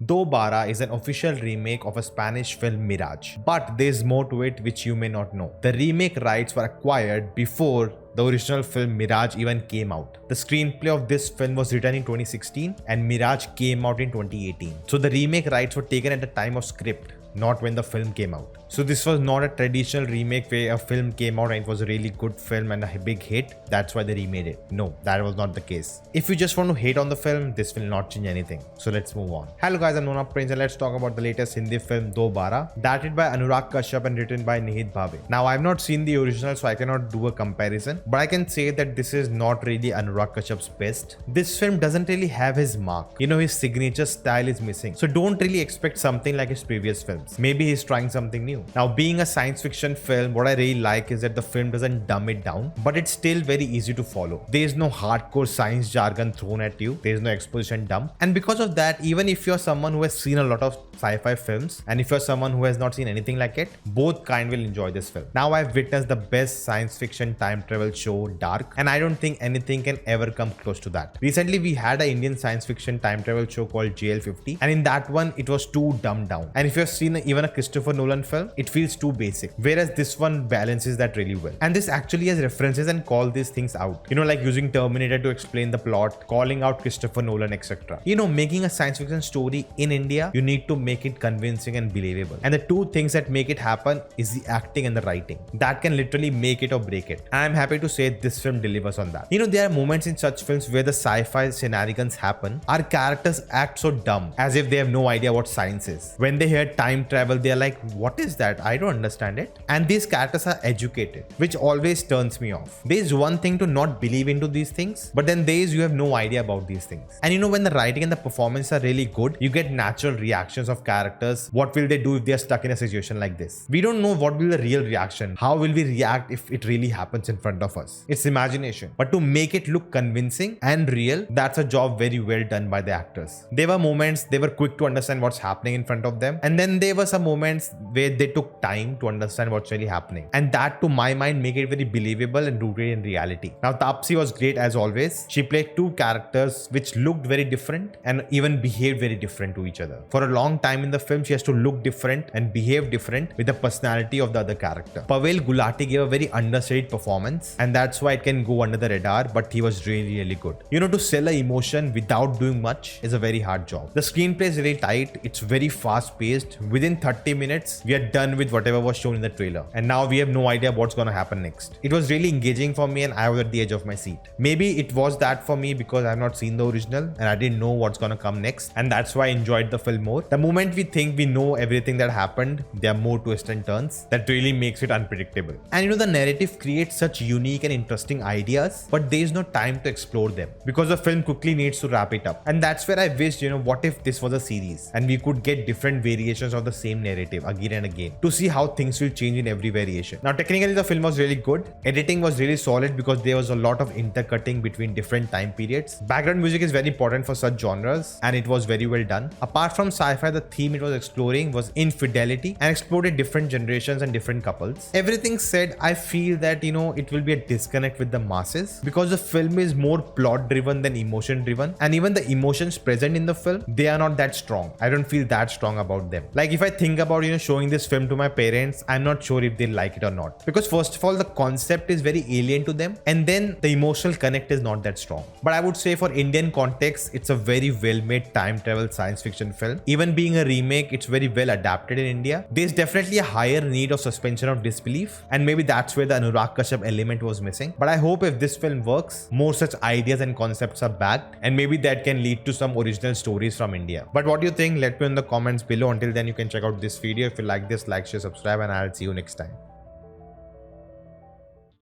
Dobaaraa is an official remake of a Spanish film Mirage, but there's more to it which you may not know. The remake rights were acquired before the original film Mirage even came out. The screenplay of this film was written in 2016 and Mirage came out in 2018. So the remake rights were taken at the time of script, not when the film came out. So this was not a traditional remake where a film came out and it was a really good film and a big hit. That's why they remade it. No, that was not the case. If you just want to hate on the film, this will not change anything. So let's move on. Hello guys, I'm Nona and let's talk about the latest Hindi film Dobaaraa, directed by Anurag Kashyap and written by Nihit Bhave. Now I've not seen the original so I cannot do a comparison, but I can say that this is not really Anurag Kashyap's best. This film doesn't really have his mark. You know, his signature style is missing. So don't really expect something like his previous films. Maybe he's trying something new. Now, being a science fiction film, what I really like is that the film doesn't dumb it down, but it's still very easy to follow. There's no hardcore science jargon thrown at you. There's no exposition dump. And because of that, even if you're someone who has seen a lot of sci-fi films, and if you're someone who has not seen anything like it, both kind will enjoy this film. Now, I've witnessed the best science fiction time travel show, Dark, and I don't think anything can ever come close to that. Recently, we had an Indian science fiction time travel show called JL50, and in that one, it was too dumbed down. And if you've seen even a Christopher Nolan film, it feels too basic, whereas this one balances that really well. And this actually has references and call these things out, you know, like using Terminator to explain the plot, calling out Christopher Nolan, etc. You know, making a science fiction story in India, you need to make it convincing and believable, and the two things that make it happen is the acting and the writing. That can literally make it or break it. I'm happy to say this film delivers on that. You know, there are moments in such films where the sci-fi shenanigans happen. Our characters act so dumb, as if they have no idea what science is. When they hear time travel, they're like, what is that? I don't understand it. And these characters are educated, which always turns me off. There's one thing to not believe into these things, but then there's you have no idea about these things. And you know, when the writing and the performance are really good, you get natural reactions of characters. What will they do if they're stuck in a situation like this? We don't know what will the real reaction. How will we react if it really happens in front of us? It's imagination. But to make it look convincing and real, that's a job very well done by the actors. There were moments they were quick to understand what's happening in front of them, and then there were some moments where they took time to understand what's really happening, and that to my mind make it very believable and rooted in reality. Now Taapsee was great as always. She played two characters which looked very different and even behaved very different to each other. For a long time in the film, she has to look different and behave different with the personality of the other character. Pavel Gulati gave a very understated performance, and that's why it can go under the radar, but he was really good. You know, to sell an emotion without doing much is a very hard job. The screenplay is really tight. It's very fast paced. Within 30 minutes, we are done with whatever was shown in the trailer, and now we have no idea what's gonna happen next. It was really engaging for me and I was at the edge of my seat. Maybe it was that for me because I have not seen the original and I didn't know what's gonna come next, and that's why I enjoyed the film more. The moment we think we know everything that happened, there are more twists and turns that really makes it unpredictable. And you know, the narrative creates such unique and interesting ideas, but there is no time to explore them because the film quickly needs to wrap it up. And that's where I wished, you know, what if this was a series and we could get different variations of the same narrative again and again to see how things will change in every variation. Now technically the film was really good. Editing was really solid because there was a lot of intercutting between different time periods. Background music is very important for such genres and it was very well done. Apart from sci-fi, the theme it was exploring was infidelity and explored different generations and different couples. Everything said, I feel that, you know, it will be a disconnect with the masses because the film is more plot driven than emotion driven, and even the emotions present in the film, they are not that strong. I don't feel that strong about them. Like if I think about, you know, showing this film to my parents, I'm not sure if they like it or not, because first of all, the concept is very alien to them, and then the emotional connect is not that strong. But I would say for Indian context, it's a very well made time travel science fiction film. Even being a remake, it's very well adapted in India. There's definitely a higher need of suspension of disbelief, and maybe that's where the Anurag Kashyap element was missing. But I hope if this film works, more such ideas and concepts are backed, and maybe that can lead to some original stories from India. But what do you think? Let me know in the comments below. Until then, you can check out this video. If you like this, like, share, subscribe, and I'll see you next time.